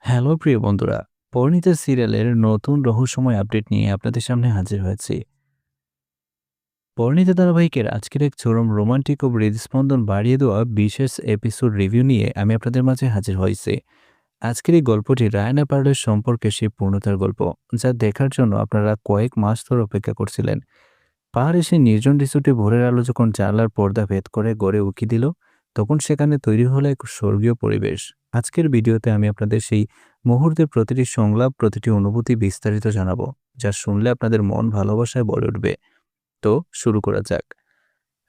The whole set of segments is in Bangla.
হ্যালো প্রিয় বন্ধুরা, পরিণীতা সিরিয়ালের নতুন রহস্যময় আপডেট নিয়ে আপনাদের সামনে হাজির হয়েছি। পরিণীতা ধারাবাহিকের আজকের এক চরম রোমান্টিক ও হৃদস্পন্দন বাড়িয়ে দেওয়া বিশেষ এপিসোড রিভিউ নিয়ে আমি আপনাদের মাঝে হাজির হয়েছি। আজকের এই গল্পটি রায়না পারুলের সম্পর্কে সেই পূর্ণতার গল্প, যা দেখার জন্য আপনারা কয়েক মাস ধরে অপেক্ষা করছিলেন। পাহাড়ে সেই নির্জন রিসোর্টে ভোরের আলো যখন জানলার পর্দা ভেদ করে গড়ে উকি দিল, তখন সেখানে তৈরি হলো এক স্বর্গীয় পরিবেশ। আজকের ভিডিওতে আমি আপনাদের সেই মুহূর্তের প্রতিটি সংলাপ, প্রতিটি অনুভূতি বিস্তারিত জানাবো, যা শুনলে আপনাদের মন ভালোবাসায় ভরে উঠবে। তো শুরু করা যাক।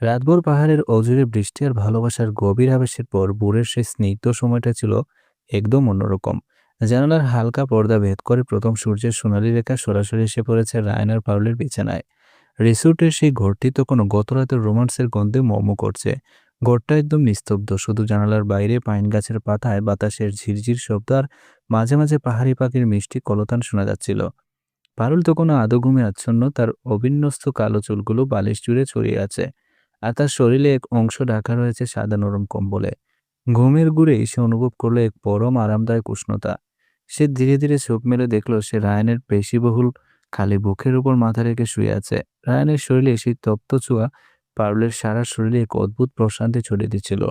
রাতভর পাহাড়ের অজুরে বৃষ্টি আর ভালোবাসার গভীর আবেশের পর ভোরের সেই স্নিগ্ধ সময়টা ছিল একদম অন্যরকম। জানালার হালকা পর্দা ভেদ করে প্রথম সূর্যের সোনালি রেখা সরাসরি এসে পড়েছে রায়নার পারুলের বিছানায়। রিসোর্টের সেই ঘরটি তো কোনো গতরাতের রোমান্সের গন্ধে মর্ম করছে। ঘরটা একদম নিস্তব্ধ, শুধু জানালার বাইরে পাইন গাছের পাতায় বাতাসের ঝিরঝির শব্দ আর মাঝে মাঝে পাহাড়ি পাখির মিষ্টি কলতান শোনা যাচ্ছিল। পারুল তো কোনো আদো ঘুমে আচ্ছন্ন, তার অবিন্যস্ত কালো চুলগুলো বালিশ জুড়ে ছড়িয়ে আছে, আর তার শরীরে এক অংশ ঢাকা রয়েছে সাদা নরম কম্বলে। ঘুমের ঘুরেই সে অনুভব করলো এক পরম আরামদায়ক উষ্ণতা। সে ধীরে ধীরে চোখ মেলে দেখলো সে রায়ানের পেশিবহুল খালি বুকের উপর মাথা রেখে শুয়ে আছে। রায়ানের শরীরে সেই তপ্ত ছোঁয়া পারুলের সারা শরীরে এক অদ্ভুত প্রশান্তি ছড়িয়ে দিচ্ছিল।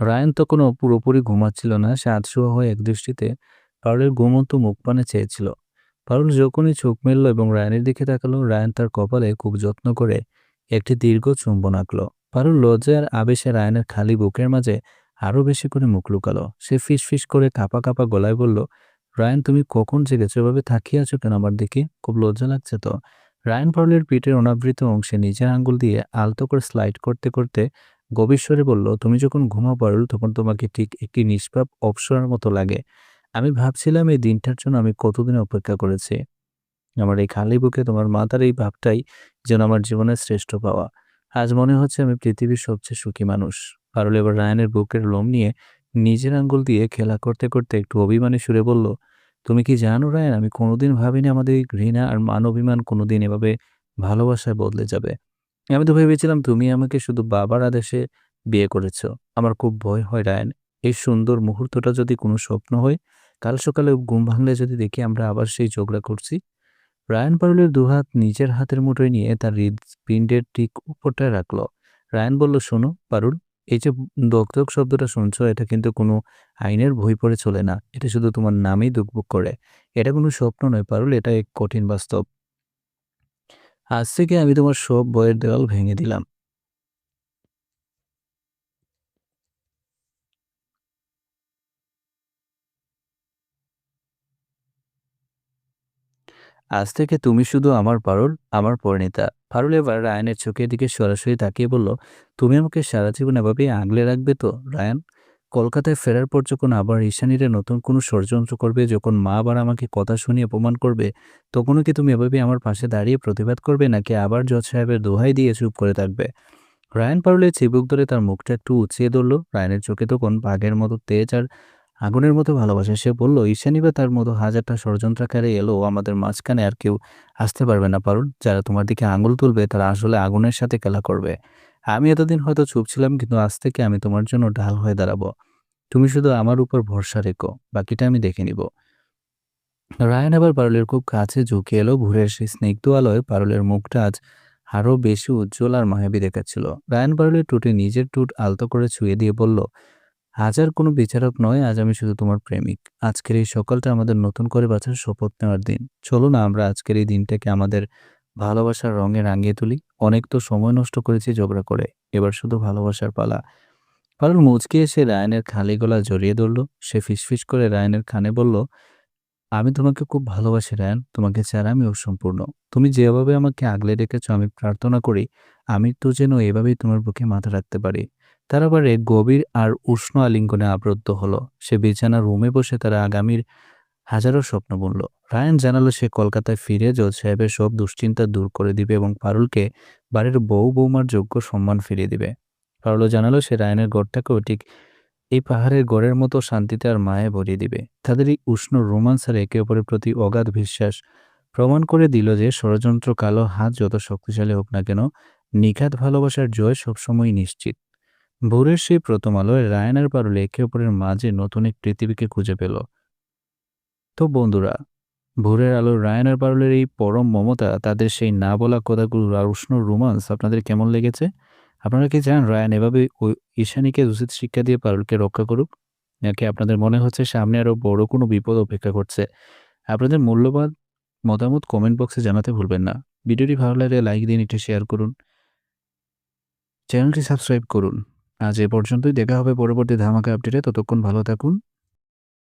রায়ান তো কোনো পুরোপুরি ঘুমাচ্ছিল না, সে আধশোয়া হয়ে একদৃষ্টিতে পারুলের ঘুমন্ত মুখপানে চেয়েছিল। পারুল যখনই চোখ মেলল এবং রায়ানের দিকে তাকালো, রায়ান তার কপালে খুব যত্ন করে একটি দীর্ঘ চুম্বন আঁকলো। পারুল লজ্জায় আর আবেশে রায়ানের খালি বুকের মাঝে আরো বেশি করে মুখ লুকালো। সে ফিস ফিস করে কাঁপা কাঁপা গলায় বলল, রায়ান, তুমি কখন জেগেছো? এভাবে তাকিয়ে আছো কেন আমার দিকে? খুব লজ্জা লাগছে তো। রায়ান পারুলের পিঠের অনাবৃত অংশে নিজের আঙ্গুল দিয়ে আলতো করে স্লাইড করতে করতে গভীর স্বরে বলল, তুমি যখন ঘুমাও পারুল, তখন তোমাকে ঠিক একটি নিষ্পাপ অপ্সরার মতো লাগে। আমি ভাবছিলাম এই দিনটার জন্য আমি কতদিন অপেক্ষা করেছি। আমার এই খালি বুকে তোমার মাথার এই ভাবটাই যেন আমার জীবনের শ্রেষ্ঠ পাওয়া। আজ মনে হচ্ছে আমি পৃথিবীর সবচেয়ে সুখী মানুষ। পারুল এবার রায়ানের বুকের লোম নিয়ে নিজের আঙ্গুল দিয়ে খেলা করতে করতে একটু অভিমানী সুরে বলল, তুমি কি জানো রায়ান, আমি কোনোদিন ভাবিনি আমাদের এই ঘৃণা আর মান অভিমান কোনোদিন এভাবে ভালোবাসায় বদলে যাবে। আমি তো ভেবেছিলাম তুমি আমাকে শুধু বাবার আদেশে বিয়ে করেছো। আমার খুব ভয় হয় রায়ান, এই সুন্দর মুহূর্তটা যদি কোনো স্বপ্ন হয়, কাল সকালে ঘুম ভাঙলে যদি দেখি আমরা আবার সেই ঝগড়া করছি। রায়ান পারুলের দুহাত নিজের হাতের মুঠোয় নিয়ে তার হৃৎপিণ্ডের ঠিক উপরটায় রাখলো। রায়ান বলল, শোনো পারুল, এই যে দগদগ শব্দটা শুনছো, এটা কিন্তু কোনো আইনের বই পড়ে চলে না। এটা শুধু তোমার নামেই দুকবুক করে। এটা কোনো স্বপ্ন নয় পারুল, এটা এক কঠিন বাস্তব। আজ থেকে আমি তোমার সব ভয়ের দেওয়াল ভেঙে দিলাম। আজ থেকে তুমি শুধু আমার পারুল, আমার পরিণীতা। পারুল এবার রায়ানের চোখের দিকে সরাসরি তাকিয়ে বলল, তুমি আমাকে সারা জীবন এভাবেই আগলে রাখবে তো রায়ান? কলকাতায় ফেরার পর যখন আবার ঈশানীরা নতুন কোনো ষড়যন্ত্র করবে, যখন মা আবার আমাকে কথা শুনিয়ে অপমান করবে, তখনও কি তুমি এভাবেই আমার পাশে দাঁড়িয়ে প্রতিবাদ করবে, নাকি আবার জজ সাহেবের দোহাই দিয়ে চুপ করে থাকবে? রায়ান পারুলের চিবুক ধরে তার মুখটা একটু উঁচিয়ে ধরল। রায়ানের চোখে তখন বাঘের মতো তেজ আর আগুনের মতো ভালোবাসা। সে বলল, ঈশানী বা তার মতো হাজারটা ষড়যন্ত্রকারী এলো, আমাদের মাঝখানে আর কেউ আসতে পারবে না পারুল। যারা তোমার দিকে আঙুল তুলবে তারা আসলে আগুনের সাথে খেলা করবে। আমি এতদিন হয়তো চুপ ছিলাম, কিন্তু আজ থেকে আমি তোমার জন্য ঢাল হয়ে দাঁড়াবো। তুমি শুধু আমার উপর ভরসা রেখো, বাকিটা আমি দেখে নিব। রায়ান আবার পারুলের খুব কাছে ঝুঁকে এলো। ভোরের সেই স্নিগ্ধ আলোয় পারুলের মুখটা আজ আরো বেশি উজ্জ্বল আর মায়াবী দেখাচ্ছিল। রায়ান পারুলের ঠোঁটে নিজের ঠোঁট আলতো করে ছুঁয়ে দিয়ে বলল, আজ আর কোনো বিচারক নয়, আজ আমি শুধু তোমার প্রেমিক। আজকের এই সকালটা আমাদের নতুন করে বাঁচার শপথ নেওয়ার দিন। চলো না আমরা আজকের এই দিনটাকে আমাদের ভালোবাসার রঙে রাঙিয়ে তুলি। অনেক তো সময় নষ্ট করেছি ঝগড়া করে, এবার শুধু ভালোবাসার পালা। পারুল মুচকি এসে রায়ানের খালি গলা জড়িয়ে ধরল। সে ফিসফিস করে রায়ানের কানে বলল, আমি তোমাকে খুব ভালোবাসি রায়ান, তোমাকে ছাড়া আমি অসম্পূর্ণ। তুমি যেভাবে আমাকে আগলে রেখেছো, আমি প্রার্থনা করি আমি তো যেন এভাবেই তোমার বুকে মাথা রাখতে পারি। তার আবার এক গভীর আর উষ্ণ আলিঙ্গনে আবদ্ধ হলো। সে বিছানার রুমে বসে তার আগামীর হাজারো স্বপ্ন বুনল। রায়ান জানালো সে কলকাতায় ফিরে জজ সাহেবের সব দুশ্চিন্তা দূর করে দিবে এবং পারুলকে বাড়ির বউ বৌমার যোগ্য সম্মান ফিরিয়ে দিবে। পারুলও জানালো সে রায়ানের গড়টাকেও ঠিক এই পাহাড়ের গড়ের মতো শান্তিতে আর মায়ে ভরিয়ে দিবে। তাদের এই উষ্ণ রোমান্স আর একে অপরের প্রতি অগাধ বিশ্বাস প্রমাণ করে দিল যে ষড়যন্ত্র কালো হাত যত শক্তিশালী হোক না কেন, নিখাত ভালোবাসার জয় সবসময় নিশ্চিত। ভোরের সেই প্রথম আলোয় রায়ান আর পারুল একে অপরের মাঝে নতুন এক পৃথিবীকে খুঁজে পেল। তো বন্ধুরা, ভোরের আলোর রায়ান আর পারুলের এই পরম মমতা, তাদের সেই না বলা কথাগুলোর আর উষ্ণ রোমান্স আপনাদের কেমন লেগেছে? আপনারা কি চান রায়ান এভাবে ঈশানীকে উচিত শিক্ষা দিয়ে পারুলকে রক্ষা করুক? নাকি আপনাদের মনে হচ্ছে সামনে আরো বড় কোনো বিপদ অপেক্ষা করছে? আপনাদের মূল্যবান মতামত কমেন্ট বক্সে জানাতে ভুলবেন না। ভিডিওটি ভালো লাগলে লাইক দিন, একটু শেয়ার করুন। চ্যানেলটি সাবস্ক্রাইব করুন। আজ এ পর্যন্তই, দেখা হবে পরবর্তী ধামাকা আপডেটে। ততক্ষণ ভালো থাকুন,